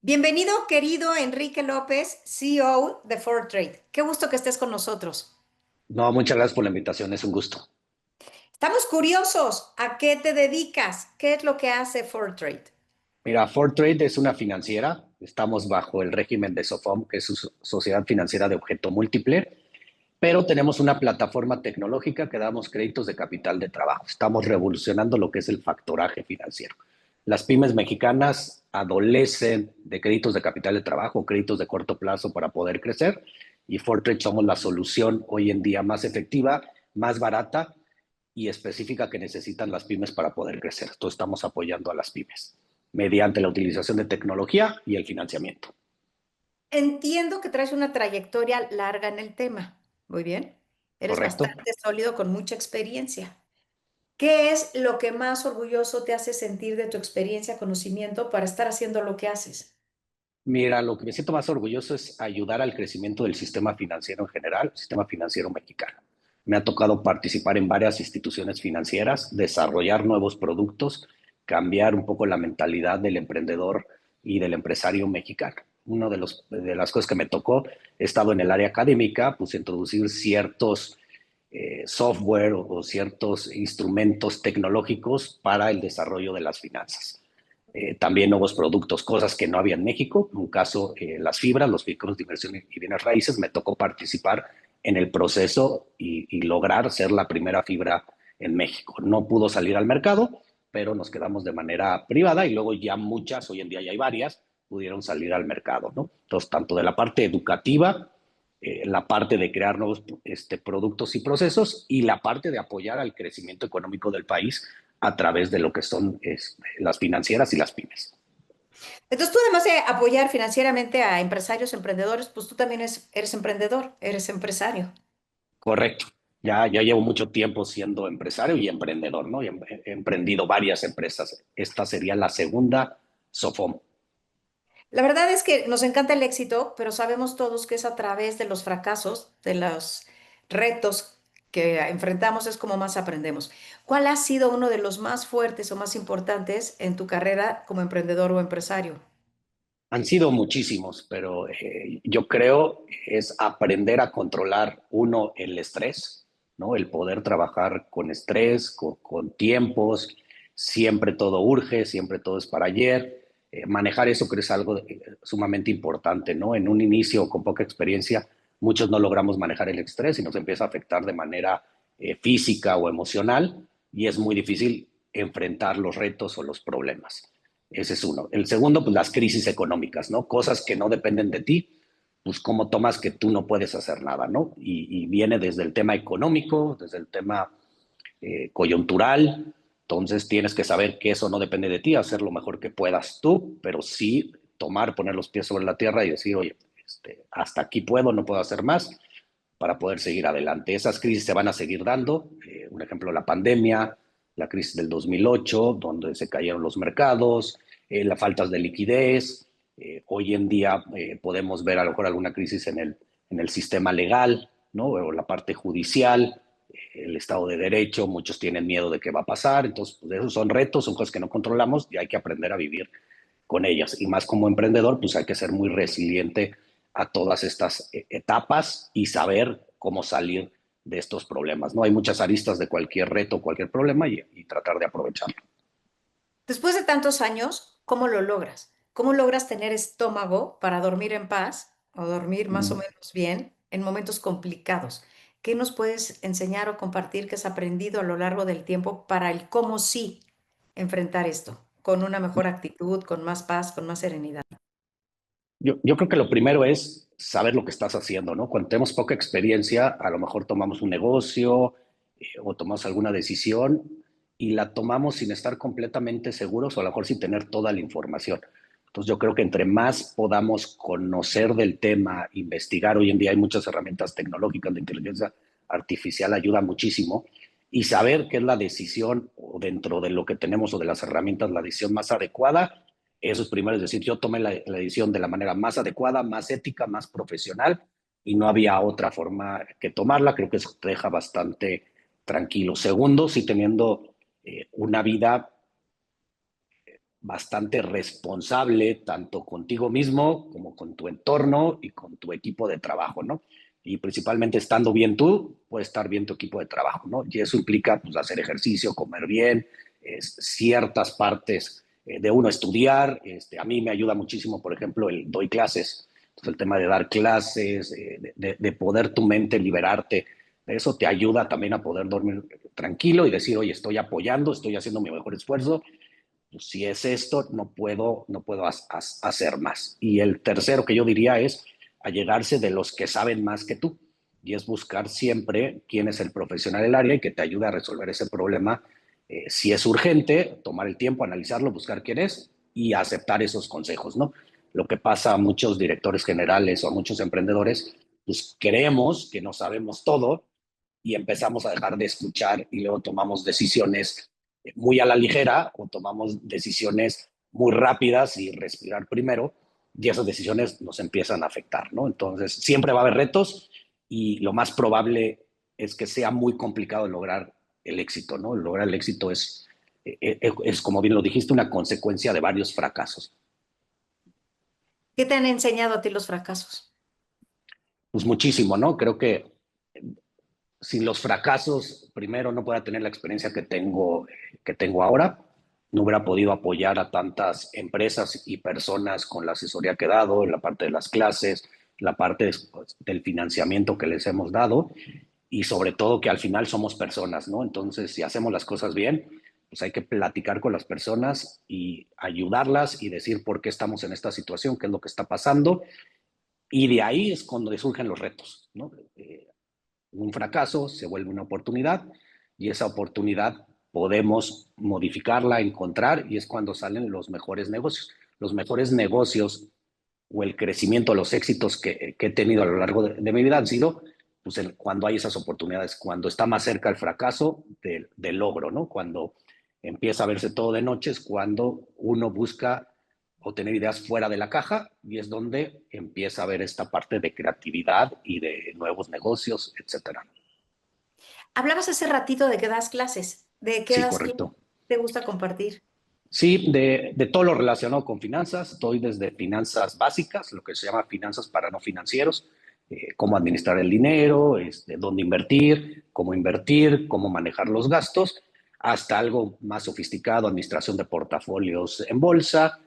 Bienvenido, querido Enrique López, CEO de Fortrade. Qué gusto que estés con nosotros. No, muchas gracias por la invitación, es un gusto. Estamos curiosos. ¿A qué te dedicas? ¿Qué es lo que hace Fortrade? Mira, Fortrade es una financiera, estamos bajo el régimen de SOFOM, que es su sociedad financiera de objeto múltiple, pero tenemos una plataforma tecnológica que damos créditos de capital de trabajo. Estamos revolucionando lo que es el factoraje financiero. Las pymes mexicanas adolecen de créditos de capital de trabajo, créditos de corto plazo para poder crecer, y Fortrade somos la solución hoy en día más efectiva, más barata y específica que necesitan las pymes para poder crecer. Entonces estamos apoyando a las pymes mediante la utilización de tecnología y el financiamiento. Entiendo que traes una trayectoria larga en el tema. Muy bien. Eres ¿Correcto? bastante sólido con mucha experiencia. ¿Qué es lo que más orgulloso te hace sentir de tu experiencia, conocimiento para estar haciendo lo que haces? Mira, lo que me siento más orgulloso es ayudar al crecimiento del sistema financiero en general, el sistema financiero mexicano. Me ha tocado participar en varias instituciones financieras, desarrollar nuevos productos, cambiar un poco la mentalidad del emprendedor y del empresario mexicano. Una de las cosas que me tocó, he estado en el área académica, pues introducir ciertos software o ciertos instrumentos tecnológicos para el desarrollo de las finanzas. También nuevos productos, cosas que no había en México. En un caso, las fibras, los vehículos de inversión y bienes raíces, me tocó participar en el proceso y lograr ser la primera fibra en México. No pudo salir al mercado, pero nos quedamos de manera privada y luego ya muchas, hoy en día ya hay varias, pudieron salir al mercado, ¿no? Entonces, tanto de la parte educativa, la parte de crear nuevos productos y procesos y la parte de apoyar al crecimiento económico del país a través de lo que son las financieras y las pymes. Entonces, tú además de apoyar financieramente a empresarios, emprendedores, pues tú también eres emprendedor, eres empresario. Correcto. Ya llevo mucho tiempo siendo empresario y emprendedor, ¿no? Y he emprendido varias empresas. Esta sería la segunda, Sofom. La verdad es que nos encanta el éxito, pero sabemos todos que es a través de los fracasos, de los retos que enfrentamos, es como más aprendemos. ¿Cuál ha sido uno de los más fuertes o más importantes en tu carrera como emprendedor o empresario? Han sido muchísimos, pero yo creo es aprender a controlar uno el estrés, ¿no? El poder trabajar con estrés, con tiempos, siempre todo urge, siempre todo es para ayer. Manejar eso creo es algo sumamente importante, ¿no? En un inicio con poca experiencia, muchos no logramos manejar el estrés y nos empieza a afectar de manera física o emocional y es muy difícil enfrentar los retos o los problemas. Ese es uno. El segundo, pues las crisis económicas, ¿no? Cosas que no dependen de ti, pues cómo tomas que tú no puedes hacer nada, ¿no? Y viene desde el tema económico, desde el tema coyuntural, entonces tienes que saber que eso no depende de ti, hacer lo mejor que puedas tú, pero sí tomar, poner los pies sobre la tierra y decir, oye, hasta aquí puedo, no puedo hacer más para poder seguir adelante. Esas crisis se van a seguir dando, un ejemplo, la pandemia, la crisis del 2008, donde se cayeron los mercados, las faltas de liquidez. Hoy en día podemos ver a lo mejor alguna crisis en el sistema legal, ¿no? O la parte judicial, el Estado de Derecho, muchos tienen miedo de qué va a pasar, entonces pues, esos son retos, son cosas que no controlamos y hay que aprender a vivir con ellas. Y más como emprendedor, pues hay que ser muy resiliente a todas estas etapas y saber cómo salir de estos problemas, ¿no? Hay muchas aristas de cualquier reto, cualquier problema y tratar de aprovecharlo. Después de tantos años, ¿cómo lo logras? ¿Cómo logras tener estómago para dormir en paz o dormir más o Mm. menos bien en momentos complicados? ¿Qué nos puedes enseñar o compartir que has aprendido a lo largo del tiempo para el cómo sí enfrentar esto con una mejor actitud, con más paz, con más serenidad? Yo creo que lo primero es saber lo que estás haciendo, ¿no? Cuando tenemos poca experiencia, a lo mejor tomamos un negocio o tomamos alguna decisión y la tomamos sin estar completamente seguros o a lo mejor sin tener toda la información. Entonces yo creo que entre más podamos conocer del tema, investigar, hoy en día hay muchas herramientas tecnológicas de inteligencia artificial, ayuda muchísimo, y saber qué es la decisión o dentro de lo que tenemos o de las herramientas, la decisión más adecuada. Eso es primero, es decir, yo tomé la decisión de la manera más adecuada, más ética, más profesional y no había otra forma que tomarla. Creo que eso te deja bastante tranquilo. Segundo, sí teniendo una vida bastante responsable, tanto contigo mismo como con tu entorno y con tu equipo de trabajo, ¿no? Y principalmente estando bien tú, puede estar bien tu equipo de trabajo, ¿no? Y eso implica, pues, hacer ejercicio, comer bien, ciertas partes de uno estudiar. A mí me ayuda muchísimo, por ejemplo, doy clases. Entonces, el tema de dar clases, de poder tu mente liberarte, eso te ayuda también a poder dormir tranquilo y decir, oye, estoy apoyando, estoy haciendo mi mejor esfuerzo. Pues, si es esto, no puedo hacer más. Y el tercero que yo diría es allegarse de los que saben más que tú. Y es buscar siempre quién es el profesional del área y que te ayude a resolver ese problema. Si es urgente, tomar el tiempo, analizarlo, buscar quién es y aceptar esos consejos, ¿no? Lo que pasa a muchos directores generales o a muchos emprendedores, pues creemos que no sabemos todo y empezamos a dejar de escuchar y luego tomamos decisiones muy a la ligera o tomamos decisiones muy rápidas y respirar primero y esas decisiones nos empiezan a afectar, ¿no? Entonces, siempre va a haber retos y lo más probable es que sea muy complicado lograr el éxito, ¿no? Lograr el éxito es, como bien lo dijiste, una consecuencia de varios fracasos. ¿Qué te han enseñado a ti los fracasos? Pues muchísimo, ¿no? Creo que sin los fracasos, primero no pueda tener la experiencia que tengo ahora, no hubiera podido apoyar a tantas empresas y personas con la asesoría que he dado, en la parte de las clases, la parte del financiamiento que les hemos dado y sobre todo que al final somos personas, ¿no? Entonces, si hacemos las cosas bien, pues hay que platicar con las personas y ayudarlas y decir por qué estamos en esta situación, qué es lo que está pasando y de ahí es cuando surgen los retos, ¿no? Un fracaso se vuelve una oportunidad y esa oportunidad podemos modificarla, encontrar y es cuando salen los mejores negocios. Los mejores negocios o el crecimiento, los éxitos que he tenido a lo largo de mi vida han sido pues, cuando hay esas oportunidades, cuando está más cerca el fracaso del logro, ¿no? Cuando empieza a verse todo de noche es cuando uno busca o tener ideas fuera de la caja y es donde empieza a ver esta parte de creatividad y de nuevos negocios, etcétera. Hablabas hace ratito de que das clases. ¿De qué Sí, das clases? correcto. ¿Te gusta compartir? Sí, de todo lo relacionado con finanzas, doy desde finanzas básicas, lo que se llama finanzas para no financieros, cómo administrar el dinero, dónde invertir, cómo manejar los gastos, hasta algo más sofisticado, administración de portafolios en bolsa,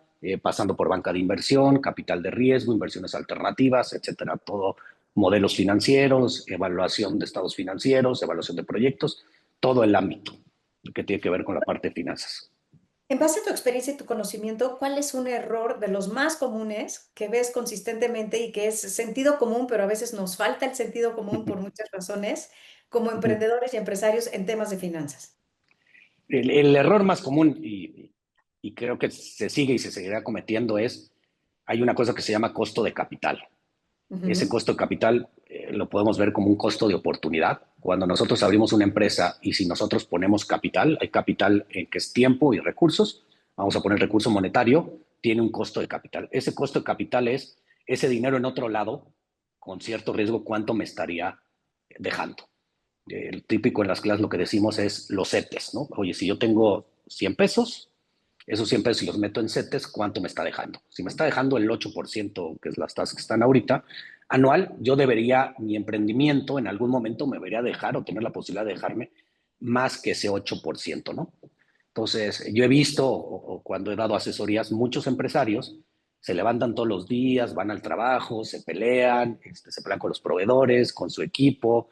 pasando por banca de inversión, capital de riesgo, inversiones alternativas, etcétera. Todo modelos financieros, evaluación de estados financieros, evaluación de proyectos, todo el ámbito que tiene que ver con la parte de finanzas. En base a tu experiencia y tu conocimiento, ¿cuál es un error de los más comunes que ves consistentemente y que es sentido común, pero a veces nos falta el sentido común por muchas razones, como emprendedores y empresarios en temas de finanzas? El error más común, y creo que se sigue y se seguirá cometiendo, hay una cosa que se llama costo de capital. Ese Ujú. costo de capital lo podemos ver como un costo de oportunidad. Cuando nosotros abrimos una empresa y si nosotros ponemos capital, hay capital que es tiempo y recursos, vamos a poner recurso monetario, tiene un costo de capital. Ese costo de capital es ese dinero en otro lado, con cierto riesgo, cuánto me estaría dejando. El típico en las clases lo que decimos es los CETES, ¿no? Oye, si yo tengo 100 pesos, esos 100 pesos si los meto en CETES, ¿cuánto me está dejando? Si me está dejando el 8%, que es las tasas que están ahorita, anual, yo debería, mi emprendimiento en algún momento me debería dejar o tener la posibilidad de dejarme más que ese 8%, ¿no? Entonces, yo he visto, o cuando he dado asesorías, muchos empresarios se levantan todos los días, van al trabajo, se pelean con los proveedores, con su equipo,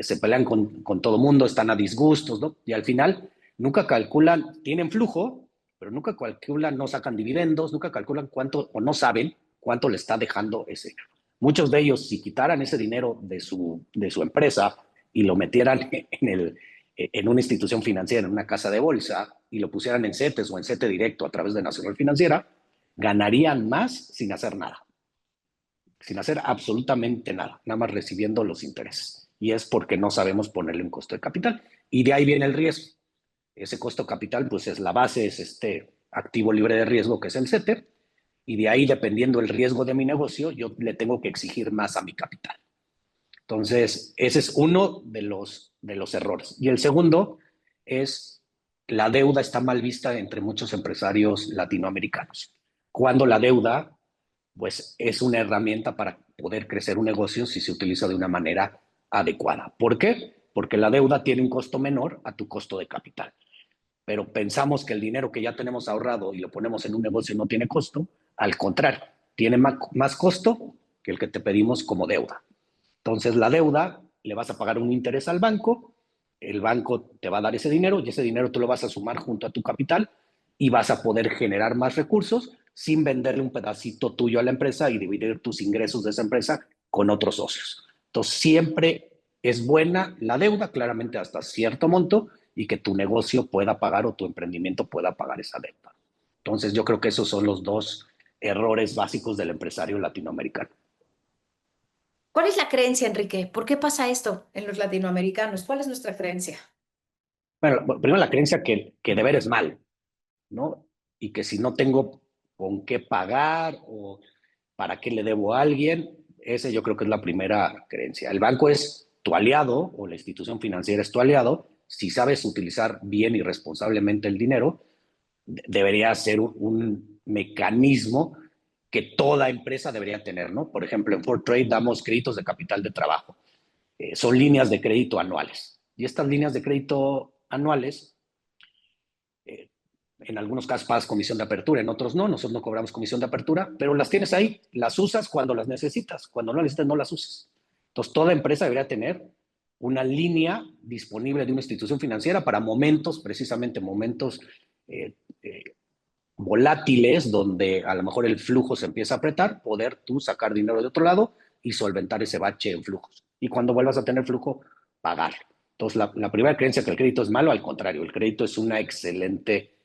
se pelean con todo mundo, están a disgustos, ¿no? Y al final nunca calculan, tienen flujo, pero nunca calculan, no sacan dividendos, nunca calculan cuánto, o no saben cuánto le está dejando ese. Muchos de ellos, si quitaran ese dinero de su empresa y lo metieran en una institución financiera, en una casa de bolsa, y lo pusieran en CETES o en CETE directo a través de Nacional Financiera, ganarían más sin hacer nada, sin hacer absolutamente nada, nada más recibiendo los intereses. Y es porque no sabemos ponerle un costo de capital. Y de ahí viene el riesgo. Ese costo de capital, pues es la base, es este activo libre de riesgo que es el CETE, y de ahí, dependiendo del riesgo de mi negocio, yo le tengo que exigir más a mi capital. Entonces, ese es uno de los errores. Y el segundo es la deuda está mal vista entre muchos empresarios latinoamericanos, cuando la deuda pues es una herramienta para poder crecer un negocio si se utiliza de una manera adecuada. ¿Por qué? Porque la deuda tiene un costo menor a tu costo de capital. Pero pensamos que el dinero que ya tenemos ahorrado y lo ponemos en un negocio no tiene costo. Al contrario, tiene más costo que el que te pedimos como deuda. Entonces, la deuda le vas a pagar un interés al banco, el banco te va a dar ese dinero y ese dinero tú lo vas a sumar junto a tu capital y vas a poder generar más recursos sin venderle un pedacito tuyo a la empresa y dividir tus ingresos de esa empresa con otros socios. Entonces, siempre es buena la deuda, claramente hasta cierto monto, y que tu negocio pueda pagar o tu emprendimiento pueda pagar esa deuda. Entonces, yo creo que esos son los dos errores básicos del empresario latinoamericano. ¿Cuál es la creencia, Enrique? ¿Por qué pasa esto en los latinoamericanos? ¿Cuál es nuestra creencia? Bueno, primero la creencia que deber es mal, ¿no? Y que si no tengo con qué pagar o para qué le debo a alguien, ese yo creo que es la primera creencia. El banco es tu aliado o la institución financiera es tu aliado. Si sabes utilizar bien y responsablemente el dinero, debería ser un mecanismo que toda empresa debería tener, ¿no? Por ejemplo, en Ford Trade damos créditos de capital de trabajo. Son líneas de crédito anuales. Y estas líneas de crédito anuales eh, en algunos casos pagas comisión de apertura, en otros no, nosotros no cobramos comisión de apertura, pero las tienes ahí, las usas cuando las necesitas, cuando no las necesitas no las usas. Entonces, toda empresa debería tener una línea disponible de una institución financiera para momentos, precisamente momentos eh, eh, volátiles, donde a lo mejor el flujo se empieza a apretar, poder tú sacar dinero de otro lado y solventar ese bache en flujos. Y cuando vuelvas a tener flujo, pagar. Entonces, la primera creencia que el crédito es malo, al contrario, el crédito es una excelente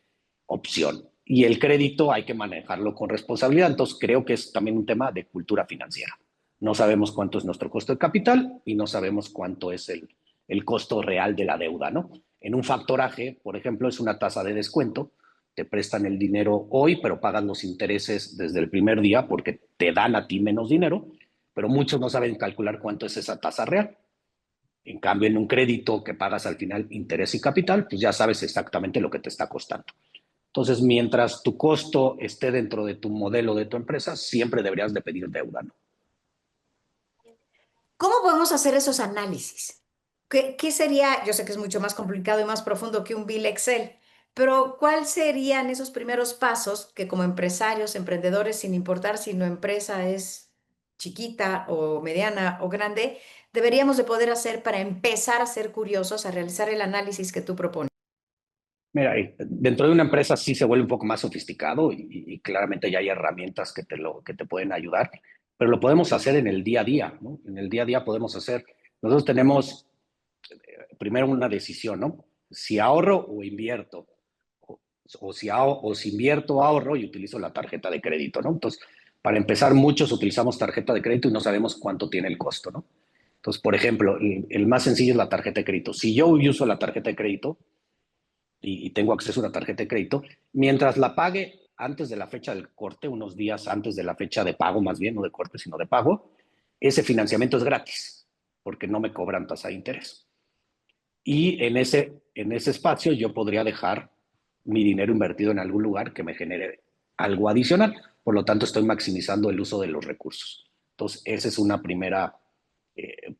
opción. Y el crédito hay que manejarlo con responsabilidad. Entonces, creo que es también un tema de cultura financiera. No sabemos cuánto es nuestro costo de capital y no sabemos cuánto es el costo real de la deuda, ¿no? En un factoraje, por ejemplo, es una tasa de descuento. Te prestan el dinero hoy, pero pagan los intereses desde el primer día porque te dan a ti menos dinero, pero muchos no saben calcular cuánto es esa tasa real. En cambio, en un crédito que pagas al final interés y capital, pues ya sabes exactamente lo que te está costando. Entonces, mientras tu costo esté dentro de tu modelo de tu empresa, siempre deberías de pedir deuda, ¿no? ¿Cómo podemos hacer esos análisis? ¿Qué sería? Yo sé que es mucho más complicado y más profundo que un bill Excel, pero ¿cuáles serían esos primeros pasos que como empresarios, emprendedores, sin importar si la empresa es chiquita o mediana o grande, deberíamos de poder hacer para empezar a ser curiosos, a realizar el análisis que tú propones? Mira, dentro de una empresa sí se vuelve un poco más sofisticado y claramente ya hay herramientas que te pueden ayudar, pero lo podemos hacer en el día a día, ¿no? En el día a día podemos hacer, nosotros tenemos primero una decisión, ¿no? Si ahorro o invierto, o, o si invierto o ahorro y utilizo la tarjeta de crédito, ¿no? Entonces, para empezar, muchos utilizamos tarjeta de crédito y no sabemos cuánto tiene el costo, ¿no? Entonces, por ejemplo, el más sencillo es la tarjeta de crédito. Si yo uso la tarjeta de crédito y tengo acceso a una tarjeta de crédito, mientras la pague antes de la fecha del corte, unos días antes de la fecha de pago, más bien, no de corte, sino de pago, ese financiamiento es gratis, porque no me cobran tasa de interés. Y en ese espacio yo podría dejar mi dinero invertido en algún lugar que me genere algo adicional. Por lo tanto, estoy maximizando el uso de los recursos. Entonces, esa es una primera,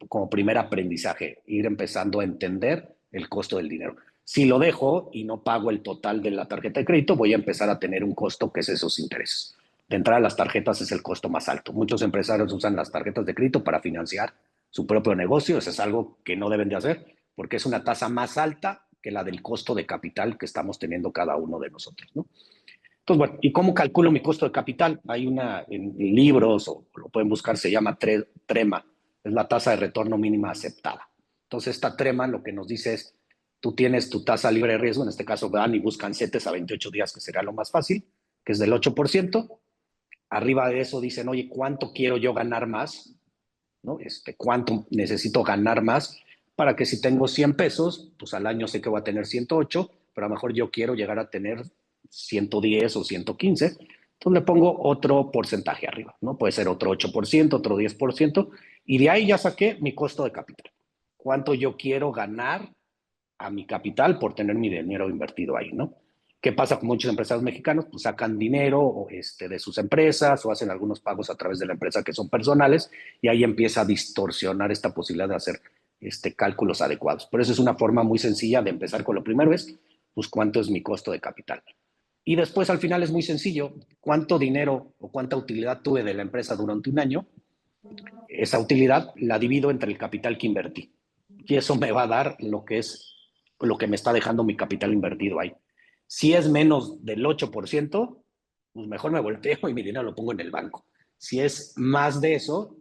como primer aprendizaje, ir empezando a entender el costo del dinero. Si lo dejo y no pago el total de la tarjeta de crédito, voy a empezar a tener un costo que es esos intereses. De entrada, las tarjetas es el costo más alto. Muchos empresarios usan las tarjetas de crédito para financiar su propio negocio. Eso es algo que no deben de hacer porque es una tasa más alta que la del costo de capital que estamos teniendo cada uno de nosotros, ¿no? Entonces, bueno, ¿y cómo calculo mi costo de capital? Hay una en libros, o lo pueden buscar, se llama TREMA, es la tasa de retorno mínima aceptada. Entonces, esta TREMA lo que nos dice es, tú tienes tu tasa libre de riesgo, en este caso van y buscan CETES a 28 días, que sería lo más fácil, que es del 8%. Arriba de eso dicen, oye, ¿cuánto quiero yo ganar más? ¿No? ¿Cuánto necesito ganar más para que si tengo 100 pesos, pues al año sé que voy a tener 108, pero a lo mejor yo quiero llegar a tener 110 o 115, entonces le pongo otro porcentaje arriba, ¿no? Puede ser otro 8%, otro 10%, y de ahí ya saqué mi costo de capital. ¿Cuánto yo quiero ganar a mi capital por tener mi dinero invertido ahí, ¿no? ¿Qué pasa con muchos empresarios mexicanos? Pues sacan dinero de sus empresas o hacen algunos pagos a través de la empresa que son personales y ahí empieza a distorsionar esta posibilidad de hacer cálculos adecuados. Por eso es una forma muy sencilla de empezar con lo primero es, pues, ¿cuánto es mi costo de capital? Y después al final es muy sencillo, ¿cuánto dinero o cuánta utilidad tuve de la empresa durante un año? Esa utilidad la divido entre el capital que invertí. Y eso me va a dar lo que me está dejando mi capital invertido ahí. Si es menos del 8%, pues mejor me volteo y mi dinero lo pongo en el banco. Si es más de eso,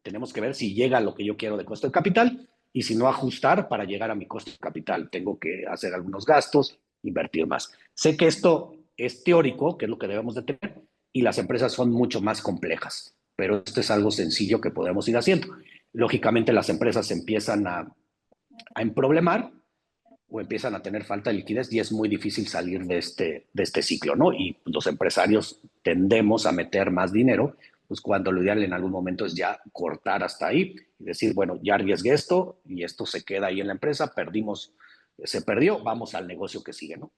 tenemos que ver si llega a lo que yo quiero de costo de capital y si no ajustar para llegar a mi costo de capital. Tengo que hacer algunos gastos, invertir más. Sé que esto es teórico, que es lo que debemos de tener, y las empresas son mucho más complejas, pero esto es algo sencillo que podemos ir haciendo. Lógicamente las empresas empiezan a emproblemar o empiezan a tener falta de liquidez y es muy difícil salir de este ciclo, ¿no? Y los empresarios tendemos a meter más dinero, pues cuando lo ideal en algún momento es ya cortar hasta ahí y decir, bueno, ya arriesgué esto y esto se queda ahí en la empresa, perdimos, se perdió, vamos al negocio que sigue, ¿no?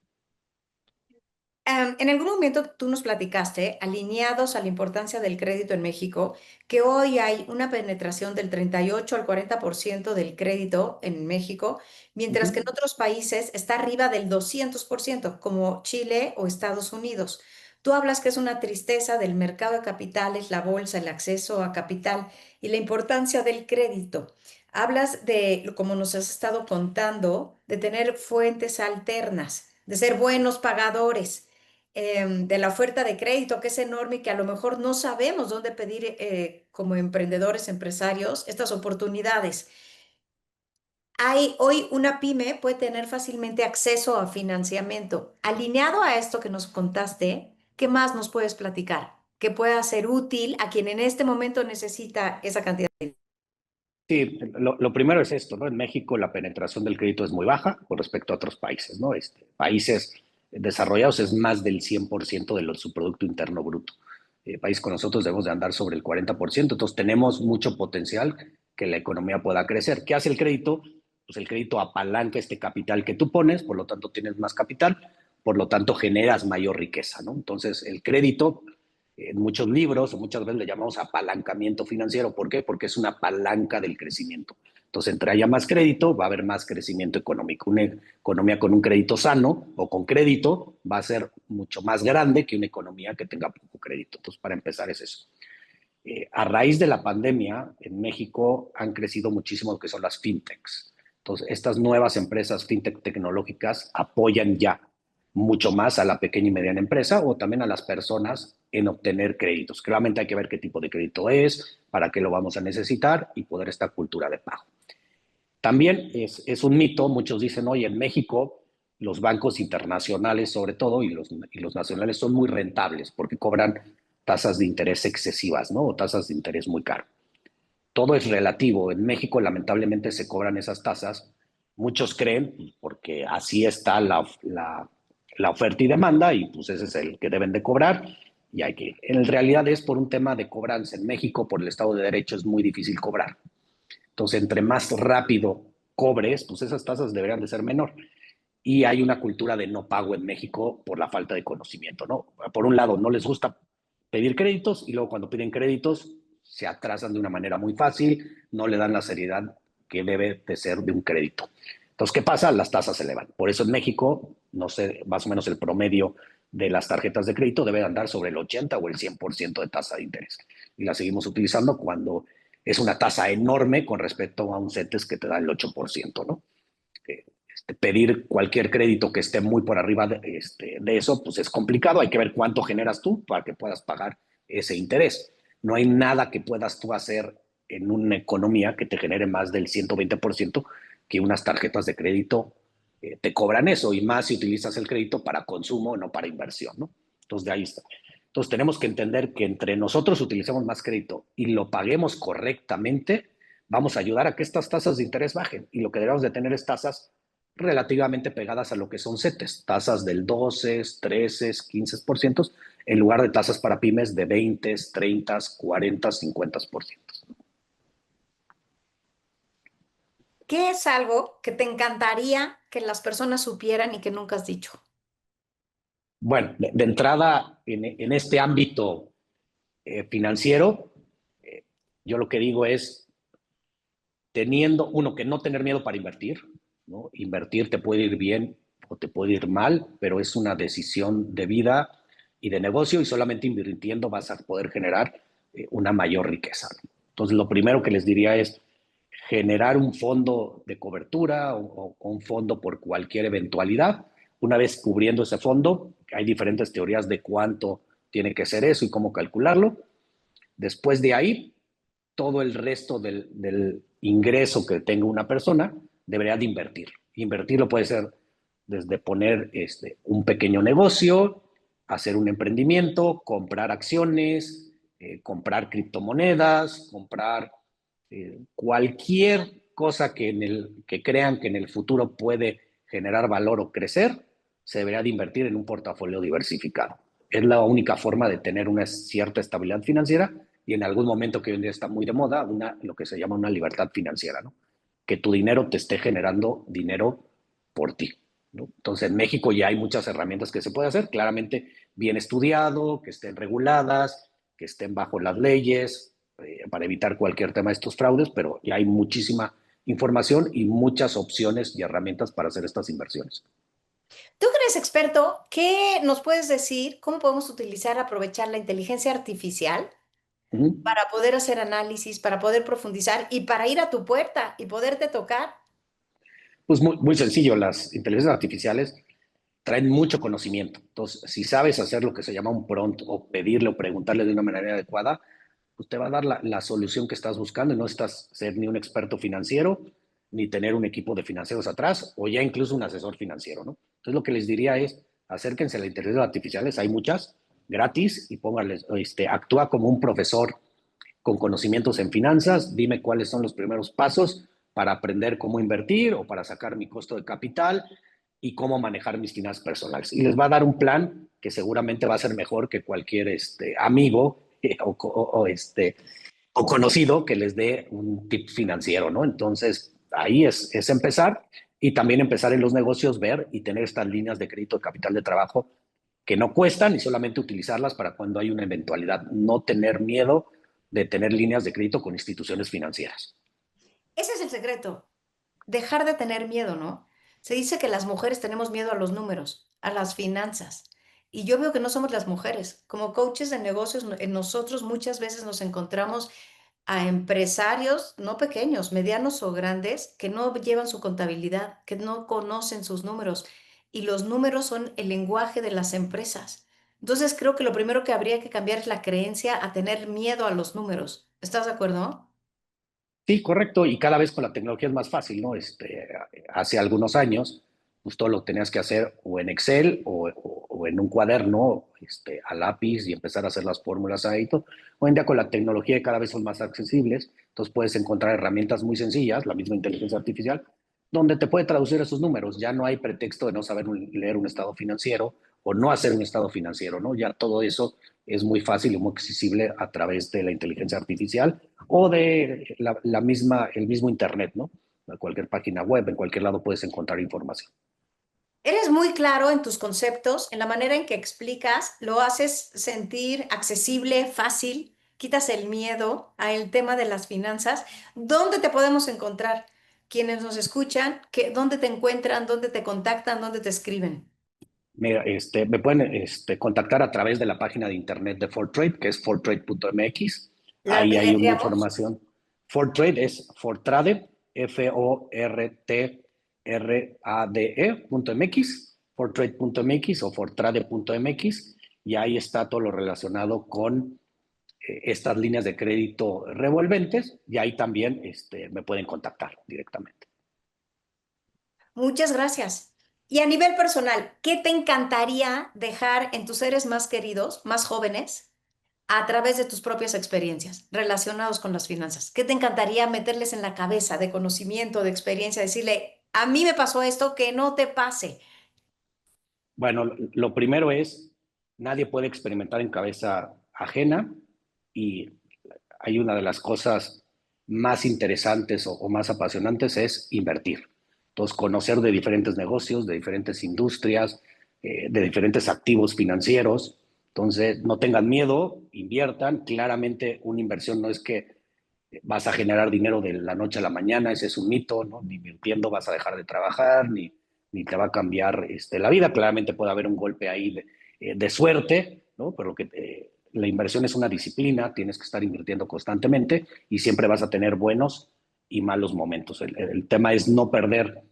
En algún momento tú nos platicaste, alineados a la importancia del crédito en México, que hoy hay una penetración del 38 al 40% del crédito en México, Uh mientras que en -huh. otros países está arriba del 200%, como Chile o Estados Unidos. Tú hablas que es una tristeza del mercado de capitales, la bolsa, el acceso a capital y la importancia del crédito. Hablas de, como nos has estado contando, de tener fuentes alternas, de ser buenos pagadores, de la oferta de crédito, que es enorme y que a lo mejor no sabemos dónde pedir como emprendedores, empresarios, estas oportunidades. Hay hoy una pyme puede tener fácilmente acceso a financiamiento. Alineado a esto que nos contaste, ¿qué más nos puedes platicar? Que pueda ser útil a quien en este momento necesita esa cantidad. Sí, lo primero es esto, ¿no? En México la penetración del crédito es muy baja con respecto a otros países, ¿no? Países desarrollados es más del 100% de su Producto Interno Bruto. País con nosotros debemos de andar sobre el 40%, entonces tenemos mucho potencial que la economía pueda crecer. ¿Qué hace el crédito? Pues el crédito apalanca este capital que tú pones, por lo tanto tienes más capital, por lo tanto generas mayor riqueza, ¿no? Entonces el crédito en muchos libros o muchas veces le llamamos apalancamiento financiero. ¿Por qué? Porque es una palanca del crecimiento. Entonces, entre haya más crédito, va a haber más crecimiento económico. Una economía con un crédito sano o con crédito va a ser mucho más grande que una economía que tenga poco crédito. Entonces, para empezar es eso. A raíz de la pandemia, en México han crecido muchísimo lo que son las fintechs. Entonces, estas nuevas empresas fintech tecnológicas apoyan ya mucho más a la pequeña y mediana empresa o también a las personas en obtener créditos. Claramente hay que ver qué tipo de crédito es, para qué lo vamos a necesitar y poder esta cultura de pago. También es un mito, muchos dicen, oye, en México los bancos internacionales sobre todo y los nacionales son muy rentables porque cobran tasas de interés excesivas, ¿no? O tasas de interés muy caro. Todo es relativo. En México lamentablemente se cobran esas tasas. Muchos creen, porque así está la oferta y demanda, y pues ese es el que deben de cobrar, y hay que ir. En realidad es por un tema de cobranza. En México, por el Estado de Derecho, es muy difícil cobrar. Entonces, entre más rápido cobres, pues esas tasas deberían de ser menor. Y hay una cultura de no pago en México por la falta de conocimiento, ¿no? Por un lado, no les gusta pedir créditos y luego cuando piden créditos se atrasan de una manera muy fácil, no le dan la seriedad que debe de ser de un crédito. Entonces, ¿qué pasa? Las tasas se elevan. Por eso en México, no sé, más o menos el promedio de las tarjetas de crédito debe andar sobre el 80 o el 100% de tasa de interés. Y la seguimos utilizando cuando es una tasa enorme con respecto a un CETES que te da el 8%, ¿no? Pedir cualquier crédito que esté muy por arriba de eso, pues es complicado. Hay que ver cuánto generas tú para que puedas pagar ese interés. No hay nada que puedas tú hacer en una economía que te genere más del 120% que unas tarjetas de crédito te cobran eso, y más si utilizas el crédito para consumo, no para inversión, ¿no? Entonces, de ahí está. Entonces, tenemos que entender que entre nosotros utilicemos más crédito y lo paguemos correctamente, vamos a ayudar a que estas tasas de interés bajen. Y lo que debemos de tener es tasas relativamente pegadas a lo que son CETES, tasas del 12, 13, 15%, en lugar de tasas para pymes de 20, 30, 40, 50%. ¿Qué es algo que te encantaría que las personas supieran y que nunca has dicho? Bueno, de entrada, en este ámbito financiero, eh, yo lo que digo es teniendo, uno, que no tener miedo para invertir, ¿no? Invertir te puede ir bien o te puede ir mal, pero es una decisión de vida y de negocio y solamente invirtiendo vas a poder generar una mayor riqueza. Entonces, lo primero que les diría es generar un fondo de cobertura o un fondo por cualquier eventualidad. Una vez cubriendo ese fondo, hay diferentes teorías de cuánto tiene que ser eso y cómo calcularlo. Después de ahí, todo el resto del ingreso que tenga una persona debería de invertir. Invertirlo puede ser desde poner un pequeño negocio, hacer un emprendimiento, comprar acciones, comprar criptomonedas, comprar cualquier cosa que crean que en el futuro puede generar valor o crecer, se debería de invertir en un portafolio diversificado. Es la única forma de tener una cierta estabilidad financiera y en algún momento que hoy en día está muy de moda, lo que se llama una libertad financiera, ¿no? Que tu dinero te esté generando dinero por ti, ¿no? Entonces, en México ya hay muchas herramientas que se puede hacer, claramente bien estudiado, que estén reguladas, que estén bajo las leyes, para evitar cualquier tema de estos fraudes, pero ya hay muchísima información y muchas opciones y herramientas para hacer estas inversiones. Tú que eres experto, ¿qué nos puedes decir? ¿Cómo podemos utilizar, aprovechar la inteligencia artificial Uh -huh. para poder hacer análisis, para poder profundizar y para ir a tu puerta y poderte tocar? Pues muy sencillo, las inteligencias artificiales traen mucho conocimiento. Entonces, si sabes hacer lo que se llama un prompt o pedirle o preguntarle de una manera adecuada, pues te va a dar la solución que estás buscando y no estás ser ni un experto financiero, ni tener un equipo de financieros atrás, o ya incluso un asesor financiero, ¿no? Entonces, lo que les diría es, acérquense a las inteligencias artificiales, hay muchas, gratis, y pónganles, actúa como un profesor con conocimientos en finanzas, dime cuáles son los primeros pasos para aprender cómo invertir o para sacar mi costo de capital y cómo manejar mis finanzas personales. Y les va a dar un plan que seguramente va a ser mejor que cualquier amigo o conocido que les dé un tip financiero, ¿no? Entonces, ahí es empezar y también empezar en los negocios, ver y tener estas líneas de crédito de capital de trabajo que no cuestan y solamente utilizarlas para cuando hay una eventualidad. No tener miedo de tener líneas de crédito con instituciones financieras. Ese es el secreto, dejar de tener miedo, ¿no? Se dice que las mujeres tenemos miedo a los números, a las finanzas. Y yo veo que no somos las mujeres. Como coaches de negocios, en nosotros muchas veces nos encontramos a empresarios, no pequeños, medianos o grandes, que no llevan su contabilidad, que no conocen sus números. Y los números son el lenguaje de las empresas. Entonces creo que lo primero que habría que cambiar es la creencia a tener miedo a los números. ¿Estás de acuerdo? Sí, correcto, y cada vez con la tecnología es más fácil, ¿no? Hace algunos años, pues todo lo tenías que hacer o en Excel o en un cuaderno, a lápiz y empezar a hacer las fórmulas ahí. Todo. Hoy en día con la tecnología cada vez son más accesibles, entonces puedes encontrar herramientas muy sencillas, la misma inteligencia artificial, donde te puede traducir esos números. Ya no hay pretexto de no saber leer un estado financiero o no hacer un estado financiero, ¿no? Ya todo eso es muy fácil y muy accesible a través de la inteligencia artificial o de el mismo Internet, ¿no? En cualquier página web, en cualquier lado puedes encontrar información. Eres muy claro en tus conceptos, en la manera en que explicas, lo haces sentir accesible, fácil, quitas el miedo al tema de las finanzas. ¿Dónde te podemos encontrar? Quienes nos escuchan, ¿dónde te encuentran? ¿Dónde te contactan? ¿Dónde te escriben? Mira, me pueden contactar a través de la página de internet de Fortrade, que es fortrade.mx. La Ahí hay una deletreamos. información. Fortrade es Fortrade, Fortrade.mx, fortrade.mx o fortrade.mx, y ahí está todo lo relacionado con estas líneas de crédito revolventes, y ahí también me pueden contactar directamente. Muchas gracias. Y a nivel personal, ¿qué te encantaría dejar en tus seres más queridos, más jóvenes, a través de tus propias experiencias relacionados con las finanzas? ¿Qué te encantaría meterles en la cabeza de conocimiento, de experiencia, decirle, a mí me pasó esto, que no te pase? Bueno, lo primero es, nadie puede experimentar en cabeza ajena y hay una de las cosas más interesantes o más apasionantes es invertir. Entonces, conocer de diferentes negocios, de diferentes industrias, de diferentes activos financieros. Entonces, no tengan miedo, inviertan. Claramente, una inversión no es que vas a generar dinero de la noche a la mañana, ese es un mito, ¿no? Ni invirtiendo vas a dejar de trabajar, ni te va a cambiar la vida. Claramente puede haber un golpe ahí de suerte, ¿no? Pero que la inversión es una disciplina, tienes que estar invirtiendo constantemente y siempre vas a tener buenos y malos momentos. El tema es no perder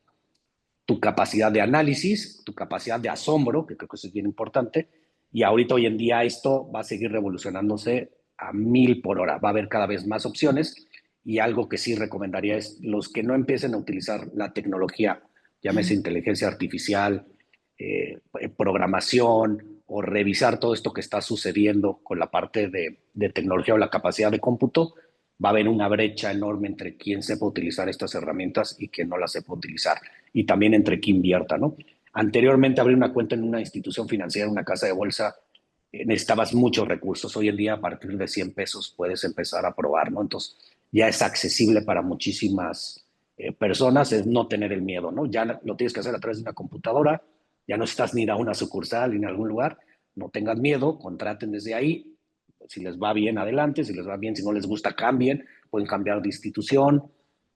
tu capacidad de análisis, tu capacidad de asombro, que creo que eso es bien importante, y ahorita hoy en día esto va a seguir revolucionándose a 1000 por hora, va a haber cada vez más opciones y algo que sí recomendaría es los que no empiecen a utilizar la tecnología, llámese inteligencia artificial, programación o revisar todo esto que está sucediendo con la parte de tecnología o la capacidad de cómputo, va a haber una brecha enorme entre quién sepa utilizar estas herramientas y quién no las sepa utilizar. Y también entre quién invierta, ¿no? Anteriormente, abrir una cuenta en una institución financiera, una casa de bolsa, necesitabas muchos recursos. Hoy en día, a partir de 100 pesos, puedes empezar a probar, ¿no? Entonces, ya es accesible para muchísimas personas, es no tener el miedo, ¿no? Ya lo tienes que hacer a través de una computadora, ya no estás ni a una sucursal ni en algún lugar, no tengan miedo, contraten desde ahí, si les va bien, adelante, si les va bien, si no les gusta, cambien, pueden cambiar de institución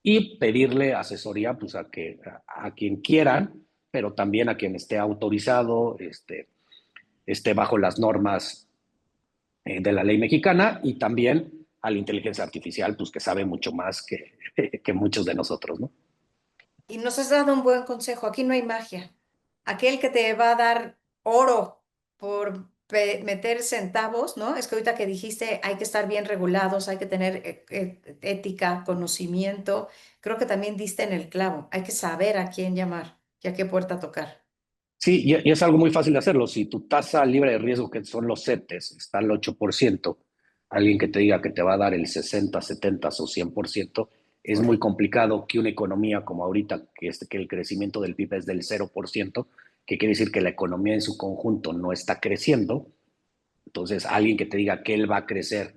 y pedirle asesoría pues, a quien quieran, pero también a quien esté autorizado, esté bajo las normas de la ley mexicana y también a la inteligencia artificial, pues que sabe mucho más que muchos de nosotros, ¿no? Y nos has dado un buen consejo. Aquí no hay magia. Aquel que te va a dar oro por meter centavos, ¿no? Es que ahorita que dijiste hay que estar bien regulados, hay que tener ética, conocimiento. Creo que también diste en el clavo. Hay que saber a quién llamar y a qué puerta tocar. Sí, y es algo muy fácil de hacerlo. Si tu tasa libre de riesgo, que son los CETES, está al 8%, alguien que te diga que te va a dar el 60, 70 o 100%, es muy Órale. complicado que una economía como ahorita, que el crecimiento del PIB es del 0%, que quiere decir que la economía en su conjunto no está creciendo. Entonces, alguien que te diga que él va a crecer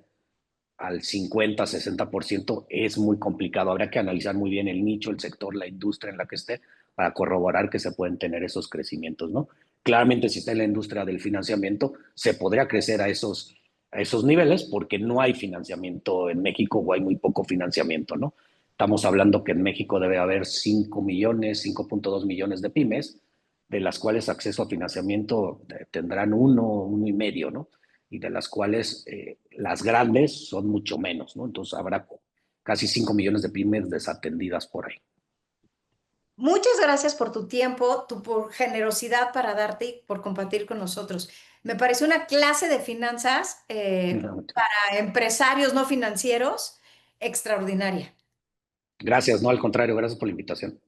al 50, 60% es muy complicado. Habrá que analizar muy bien el nicho, el sector, la industria en la que esté para corroborar que se pueden tener esos crecimientos, ¿no? Claramente, si está en la industria del financiamiento, se podría crecer a esos niveles porque no hay financiamiento en México o hay muy poco financiamiento, ¿no? Estamos hablando que en México debe haber 5 millones, 5.2 millones de pymes, de las cuales acceso a financiamiento tendrán uno y medio, ¿no? Y de las cuales las grandes son mucho menos, ¿no? Entonces habrá casi 5 millones de pymes desatendidas por ahí. Muchas gracias por tu tiempo, tu por generosidad para darte y por compartir con nosotros. Me pareció una clase de finanzas para empresarios no financieros extraordinaria. Gracias, no al contrario, gracias por la invitación.